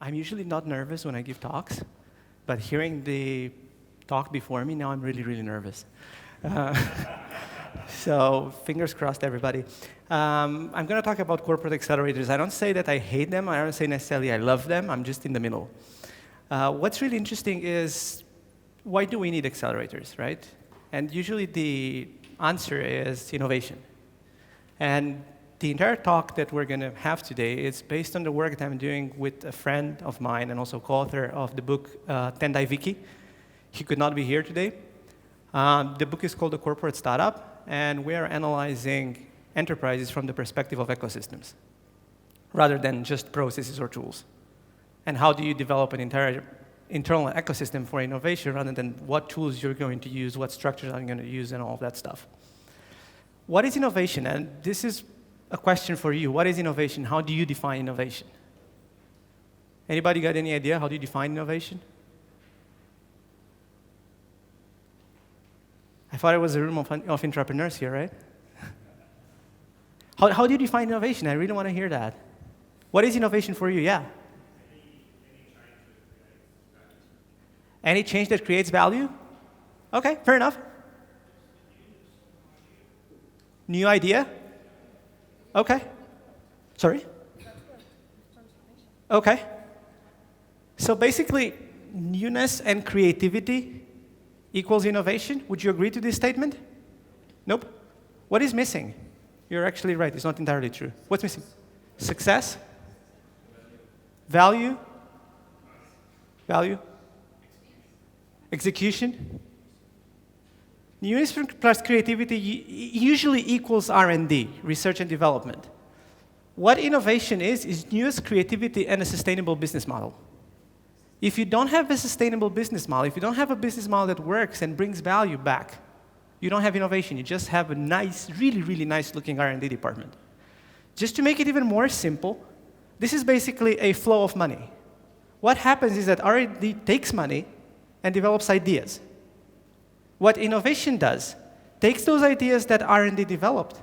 I'm usually not nervous when I give talks, but hearing the talk before me, now I'm really, really nervous. So fingers crossed, everybody. I'm going to talk about corporate accelerators. I don't say that I hate them. I don't say necessarily I love them. I'm just in the middle. What's really interesting is, why do we need accelerators, right? And usually the answer is innovation. And the entire talk that we're going to have today is based on the work that I'm doing with a friend of mine and also co-author of the book, Tendayi Viki. He could not be here today. The book is called The Corporate Startup, and we are analyzing enterprises from the perspective of ecosystems, rather than just processes or tools. And how do you develop an entire internal ecosystem for innovation, rather than what tools you're going to use, what structures I'm going to use, and all of that stuff. What is innovation? And this is a question for you. What is innovation? How do you define innovation? Anybody got any idea? How do you define innovation? I thought it was a room of entrepreneurs here, right? How do you define innovation? I really want to hear that. What is innovation for you? Yeah. Any change that creates value? Okay, fair enough. New idea? Okay. Sorry? Okay. So basically, newness and creativity equals innovation. Would you agree to this statement? Nope. What is missing? You're actually right. It's not entirely true. What's missing? Success? Value? Value? Execution? Newness plus creativity usually equals R&D, research and development. What innovation is newness, creativity, and a sustainable business model. If you don't have a sustainable business model, if you don't have a business model that works and brings value back, you don't have innovation. You just have a nice, really, really nice-looking R&D department. Just to make it even more simple, this is basically a flow of money. What happens is that R&D takes money and develops ideas. What innovation does, takes those ideas that R&D developed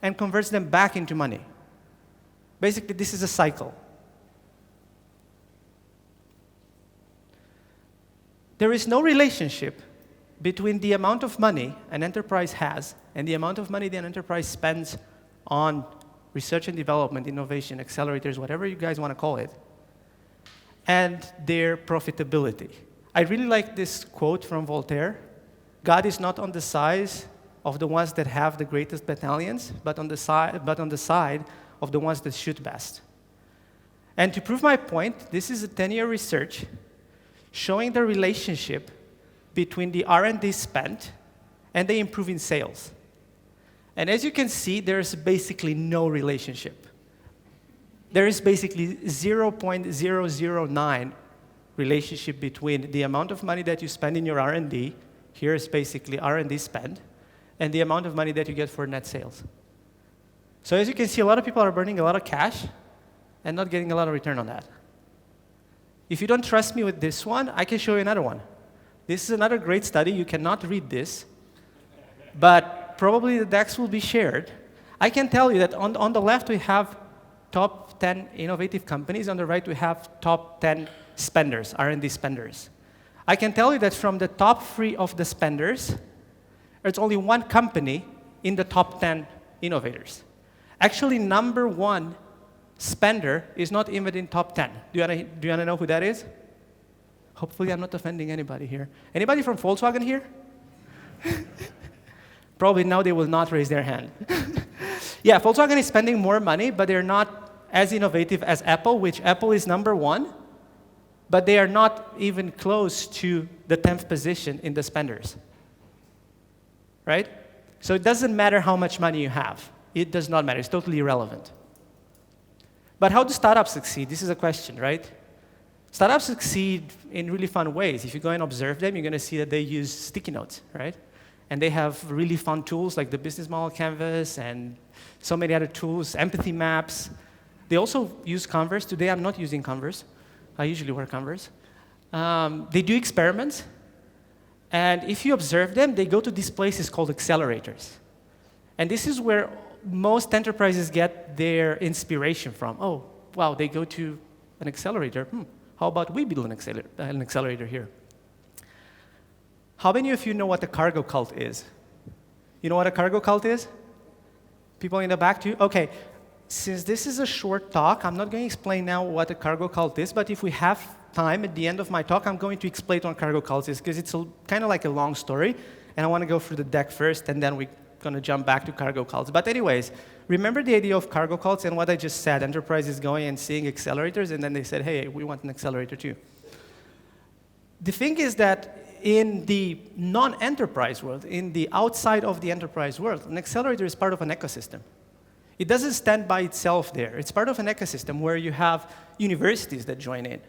and converts them back into money. Basically, this is a cycle. There is no relationship between the amount of money an enterprise has and the amount of money that an enterprise spends on research and development, innovation, accelerators, whatever you guys want to call it, and their profitability. I really like this quote from Voltaire. God is not on the side of the ones that have the greatest battalions, but on the side of the ones that shoot best. And to prove my point, this is a 10-year research showing the relationship between the R&D spent and the improving sales. And as you can see, there's basically no relationship. There is basically 0.009 relationship between the amount of money that you spend in your R&D, here is basically R&D spend, and the amount of money that you get for net sales. So as you can see, a lot of people are burning a lot of cash and not getting a lot of return on that. If you don't trust me with this one, I can show you another one. This is another great study. You cannot read this, but probably the decks will be shared. I can tell you that on the left we have top 10 innovative companies. On the right we have top 10 spenders, R&D spenders. I can tell you that from the top 3 of the spenders, there's only one company in the top 10 innovators. Actually, number 1 spender is not even in top 10. Do you want to know who that is? Hopefully I'm not offending anybody here. Anybody from Volkswagen here? Probably now they will not raise their hand. Yeah, Volkswagen is spending more money, but they're not as innovative as Apple, which Apple is number 1, but they are not even close to the 10th position in the spenders. Right? So it doesn't matter how much money you have. It does not matter. It's totally irrelevant. But how do startups succeed? This is a question, right? Startups succeed in really fun ways. If you go and observe them, you're going to see that they use sticky notes, right? And they have really fun tools like the business model canvas and so many other tools, empathy maps. They also use Converse. Today I'm not using Converse. I usually wear Converse. They do experiments. And if you observe them, they go to these places called accelerators. And this is where most enterprises get their inspiration from. Oh, wow, they go to an accelerator. How about we build an accelerator here? How many of you know what a cargo cult is? You know what a cargo cult is? People in the back too? Okay, since this is a short talk, I'm not going to explain now what a cargo cult is, but if we have time at the end of my talk, I'm going to explain what cargo cult is, because it's kind of like a long story, and I want to go through the deck first, and then we're going to jump back to cargo cults. But anyways, remember the idea of cargo cults and what I just said, enterprises going and seeing accelerators, and then they said, hey, we want an accelerator too. The thing is that in the non-enterprise world, in the outside of the enterprise world, an accelerator is part of an ecosystem. It doesn't stand by itself there. It's part of an ecosystem where you have universities that join in,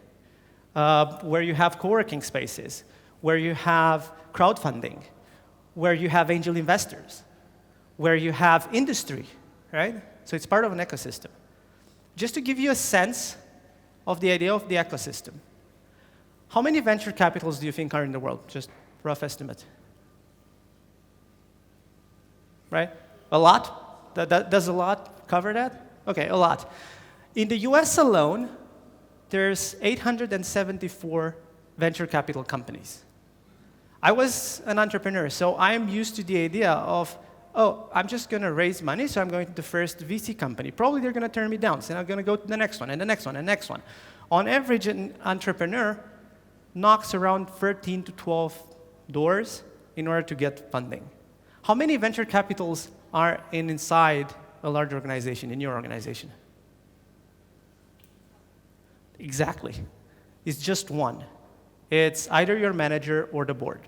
where you have co-working spaces, where you have crowdfunding, where you have angel investors, where you have industry, right? So it's part of an ecosystem. Just to give you a sense of the idea of the ecosystem, how many venture capitals do you think are in the world? Just rough estimate. Right? A lot? Does a lot cover that? Okay, a lot. In the US alone, there's 874 venture capital companies. I was an entrepreneur, so I'm used to the idea of, oh, I'm just going to raise money, so I'm going to the first VC company. Probably they're going to turn me down, so I'm going to go to the next one, and the next one, and the next one. On average, an entrepreneur knocks around 13 to 12 doors in order to get funding. How many venture capitals are inside a large organization, in your organization? Exactly. It's just one. It's either your manager or the board.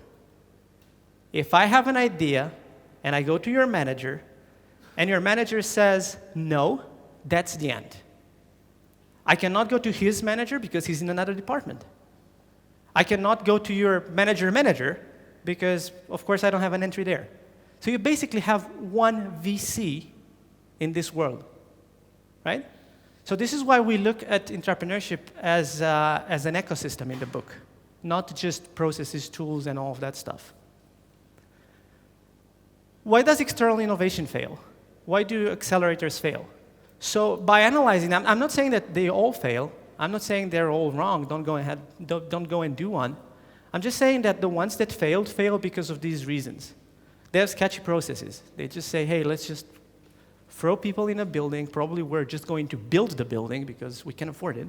If I have an idea and I go to your manager and your manager says no, that's the end. I cannot go to his manager because he's in another department. I cannot go to your manager because, of course, I don't have an entry there. So you basically have one VC in this world, right? So this is why we look at intrapreneurship as an ecosystem in the book, not just processes, tools, and all of that stuff. Why does external innovation fail? Why do accelerators fail? So by analyzing them, I'm not saying that they all fail. I'm not saying they're all wrong. Don't go and do one. I'm just saying that the ones that failed because of these reasons. They have sketchy processes. They just say, hey, let's just throw people in a building. Probably we're just going to build the building because we can afford it.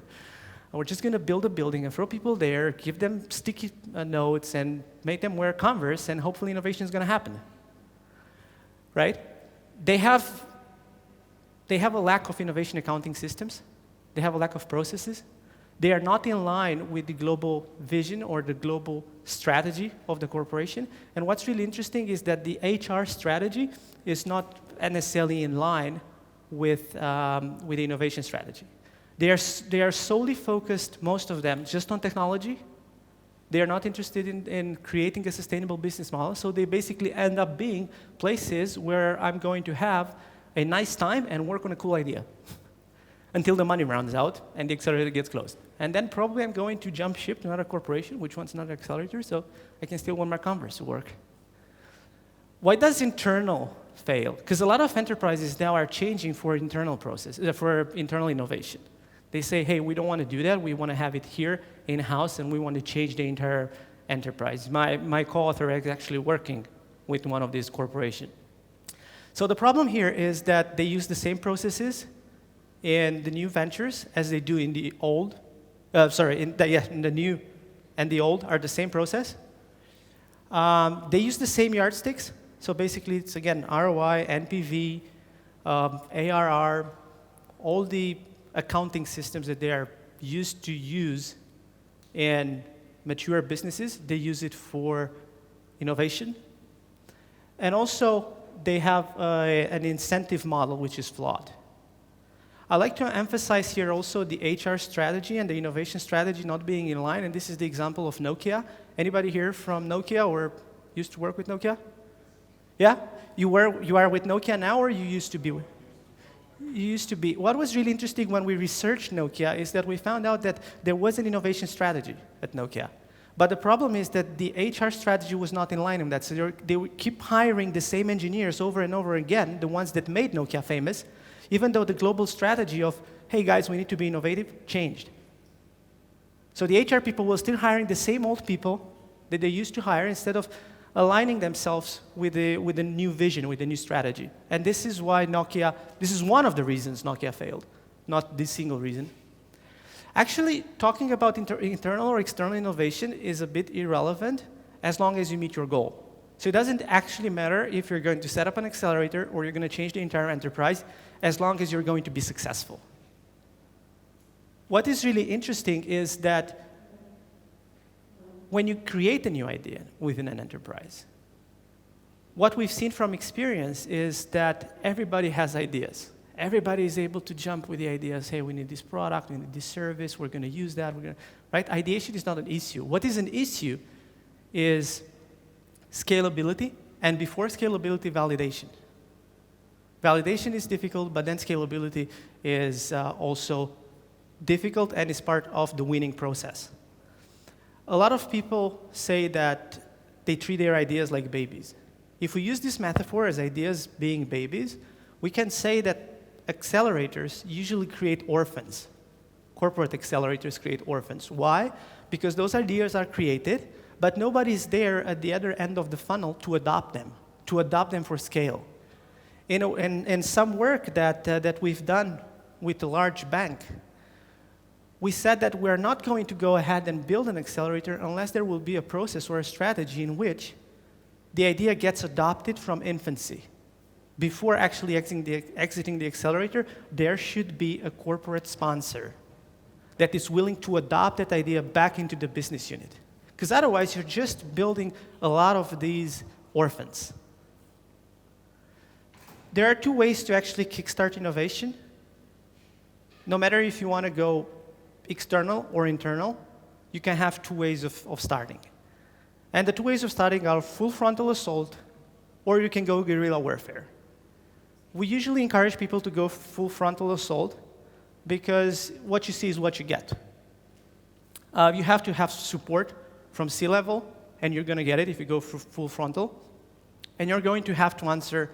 We're just going to build a building and throw people there, give them sticky notes, and make them wear Converse, and hopefully innovation is going to happen. Right? They have a lack of innovation accounting systems. They have a lack of processes. They are not in line with the global vision or the global strategy of the corporation. And what's really interesting is that the HR strategy is not necessarily in line with the innovation strategy. They are solely focused, most of them, just on technology. They are not interested in creating a sustainable business model, so they basically end up being places where I'm going to have a nice time and work on a cool idea until the money runs out and the accelerator gets closed. And then probably I'm going to jump ship to another corporation, which wants another accelerator, so I can still want my Converse to work. Why does internal fail? Because a lot of enterprises now are changing for internal innovation. They say, hey, we don't want to do that. We want to have it here in-house, and we want to change the entire enterprise. My co-author is actually working with one of these corporations. So the problem here is that they use the same processes in the new ventures as they do in the old. In the new and the old are the same process. They use the same yardsticks. So basically, it's, again, ROI, NPV, ARR, all the accounting systems that they are used to use in mature businesses. They use it for innovation. And also, they have an incentive model which is flawed. I like to emphasize here also the HR strategy and the innovation strategy not being in line, and this is the example of Nokia. Anybody here from Nokia or used to work with Nokia? Yeah? You are with Nokia now, or you used to be? You used to be. What was really interesting when we researched Nokia is that we found out that there was an innovation strategy at Nokia. But the problem is that the HR strategy was not in line with that. So they would keep hiring the same engineers over and over again, the ones that made Nokia famous, even though the global strategy of, hey guys, we need to be innovative, changed. So the HR people were still hiring the same old people that they used to hire instead of aligning themselves with a new vision, with a new strategy. And this is why Nokia, this is one of the reasons Nokia failed, not the single reason. Actually, talking about internal or external innovation is a bit irrelevant as long as you meet your goal. So it doesn't actually matter if you're going to set up an accelerator or you're going to change the entire enterprise, as long as you're going to be successful. What is really interesting is that when you create a new idea within an enterprise, what we've seen from experience is that everybody has ideas. Everybody is able to jump with the ideas, hey, we need this product, we need this service, we're going to use that, right? Ideation is not an issue. What is an issue is scalability, and before scalability, validation. Validation is difficult, but then scalability is also difficult and is part of the winning process. A lot of people say that they treat their ideas like babies. If we use this metaphor as ideas being babies, we can say that accelerators usually create orphans. Corporate accelerators create orphans. Why? Because those ideas are created, but nobody's there at the other end of the funnel to adopt them for scale. You know, and some work that we've done with a large bank, we said that we're not going to go ahead and build an accelerator unless there will be a process or a strategy in which the idea gets adopted from infancy. Before actually exiting the accelerator, there should be a corporate sponsor that is willing to adopt that idea back into the business unit. Because otherwise, you're just building a lot of these orphans. There are two ways to actually kickstart innovation. No matter if you want to go external or internal, you can have two ways of starting. And the two ways of starting are full frontal assault, or you can go guerrilla warfare. We usually encourage people to go full frontal assault because what you see is what you get. You have to have support from C-level, and you're going to get it if you go for full frontal. And you're going to have to answer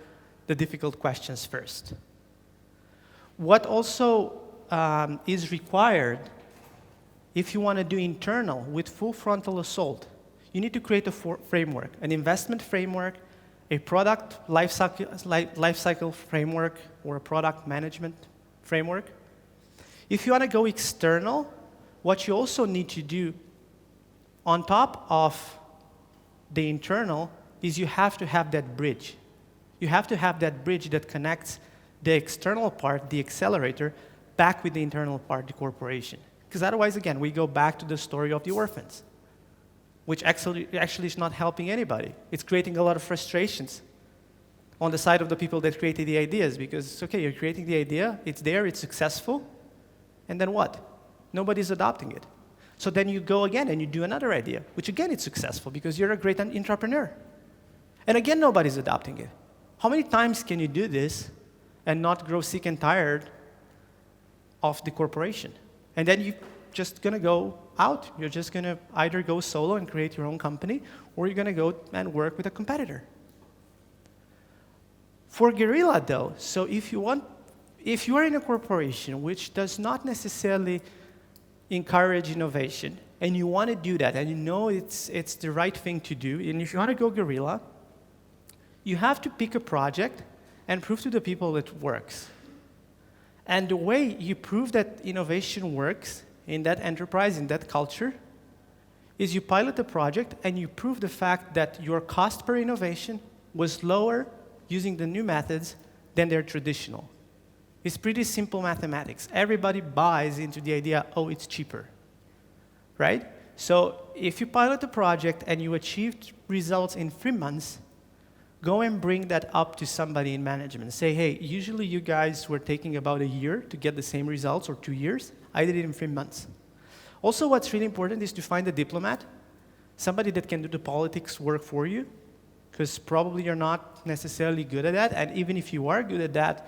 the difficult questions first. What also is required if you want to do internal with full frontal assault, you need to create a framework, an investment framework, a product lifecycle framework, or a product management framework. If you want to go external, what you also need to do on top of the internal is you have to have that bridge. You have to have that bridge that connects the external part, the accelerator, back with the internal part, the corporation. Because otherwise, again, we go back to the story of the orphans, which actually is not helping anybody. It's creating a lot of frustrations on the side of the people that created the ideas, because, okay, you're creating the idea, it's there, it's successful, and then what? Nobody's adopting it. So then you go again and you do another idea, which again is successful because you're a great intrapreneur. And again, nobody's adopting it. How many times can you do this and not grow sick and tired of the corporation? And then you're just going to go out. You're just going to either go solo and create your own company, or you're going to go and work with a competitor. For guerrilla, though, so if you are in a corporation which does not necessarily encourage innovation, and you want to do that, and you know it's the right thing to do, and if you want to go guerrilla, you have to pick a project and prove to the people it works. And the way you prove that innovation works in that enterprise, in that culture, is you pilot the project and you prove the fact that your cost per innovation was lower using the new methods than their traditional. It's pretty simple mathematics. Everybody buys into the idea, oh, it's cheaper, right? So if you pilot the project and you achieved results in 3 months, go and bring that up to somebody in management. Say, hey, usually you guys were taking about a year to get the same results, or 2 years. I did it in 3 months. Also, what's really important is to find a diplomat, somebody that can do the politics work for you, because probably you're not necessarily good at that, and even if you are good at that,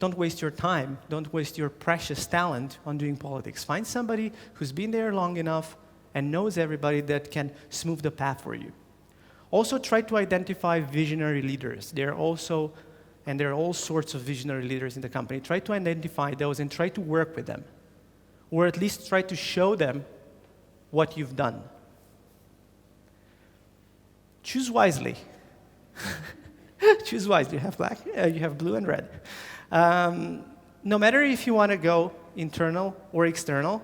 don't waste your time, don't waste your precious talent on doing politics. Find somebody who's been there long enough and knows everybody that can smooth the path for you. Also, try to identify visionary leaders. There are all sorts of visionary leaders in the company. Try to identify those and try to work with them. or at least try to show them what you've done. Choose wisely. Choose wisely. You have black, you have blue and red. No matter if you want to go internal or external,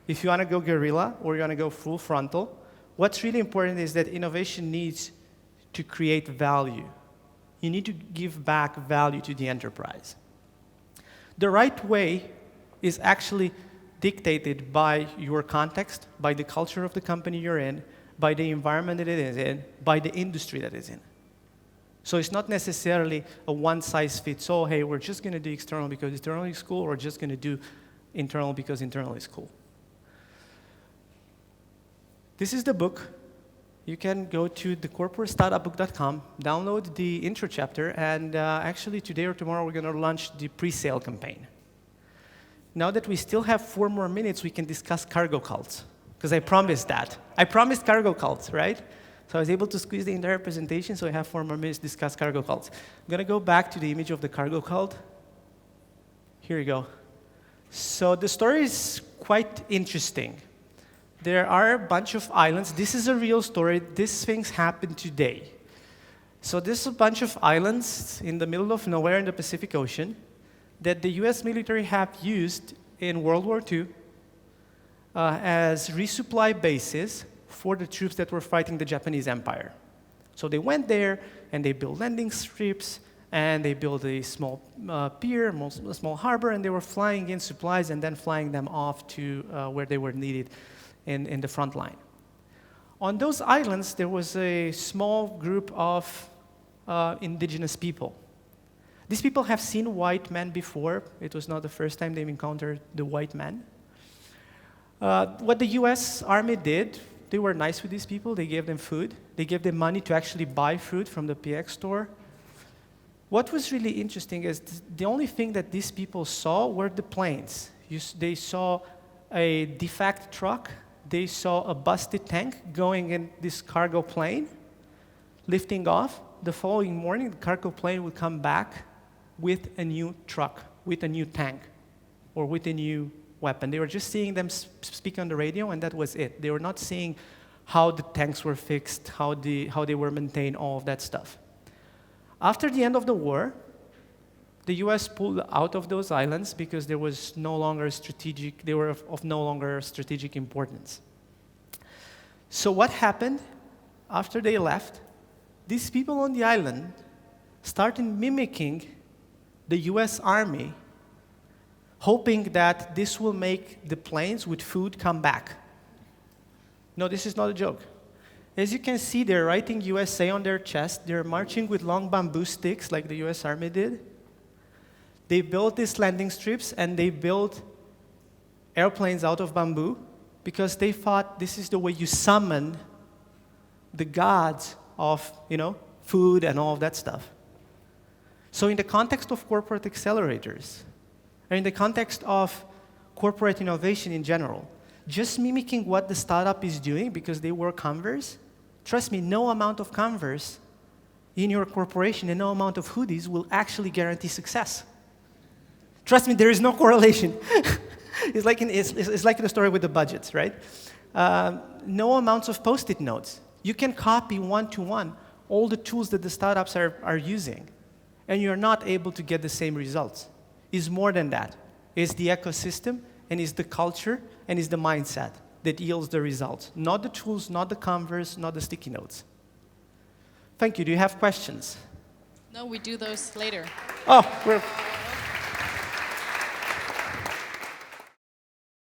if you want to go guerrilla or you want to go full frontal, what's really important is that innovation needs to create value. You need to give back value to the enterprise. The right way is actually dictated by your context, by the culture of the company you're in, by the environment that it is in, by the industry that it's in. So it's not necessarily a one-size-fits-all, hey, we're just going to do external because external is cool, or we're just going to do internal because internal is cool. This is the book. You can go to thecorporatestartupbook.com, download the intro chapter, and actually today or tomorrow we're going to launch the pre-sale campaign. Now that we still have 4 more minutes, we can discuss cargo cults, because I promised that. I promised cargo cults, right? So I was able to squeeze the entire presentation, so I have 4 more minutes to discuss cargo cults. I'm going to go back to the image of the cargo cult. Here you go. So the story is quite interesting. There are a bunch of islands. This is a real story. These things happen today. So there's a bunch of islands in the middle of nowhere in the Pacific Ocean that the US military have used in World War II as resupply bases for the troops that were fighting the Japanese Empire. So they went there, and they built landing strips, and they built a small pier, a small harbor, and they were flying in supplies and then flying them off to where they were needed in the front line. On those islands, there was a small group of indigenous people. These people have seen white men before. It was not the first time they've encountered the white man. What the US Army did, they were nice with these people. They gave them food. They gave them money to actually buy food from the PX store. What was really interesting is the only thing that these people saw were the planes. They saw a defect truck. They saw a busted tank going in this cargo plane, lifting off. The following morning, the cargo plane would come back with a new truck, with a new tank, or with a new weapon. They were just seeing them speak on the radio, and that was it. They were not seeing how the tanks were fixed, how they were maintained, all of that stuff. After the end of the war, the US pulled out of those islands because there was no longer strategic, they were of no longer strategic importance. So what happened after they left? These people on the island started mimicking the US Army, hoping that this will make the planes with food come back. No, this is not a joke. As you can see, they're writing USA on their chest. They're marching with long bamboo sticks like the US Army did. They built these landing strips, and they built airplanes out of bamboo because they thought this is the way you summon the gods of, food and all of that stuff. So in the context of corporate accelerators, or in the context of corporate innovation in general, just mimicking what the startup is doing because they wear Converse, trust me, no amount of Converse in your corporation and no amount of hoodies will actually guarantee success. Trust me, there is no correlation. It's like in the story with the budgets, right? No amounts of Post-it notes. You can copy one-to-one all the tools that the startups are using, and you're not able to get the same results. It's more than that. It's the ecosystem, and it's the culture, and it's the mindset that yields the results. Not the tools, not the Converse, not the sticky notes. Thank you. Do you have questions? No, we do those later. Oh,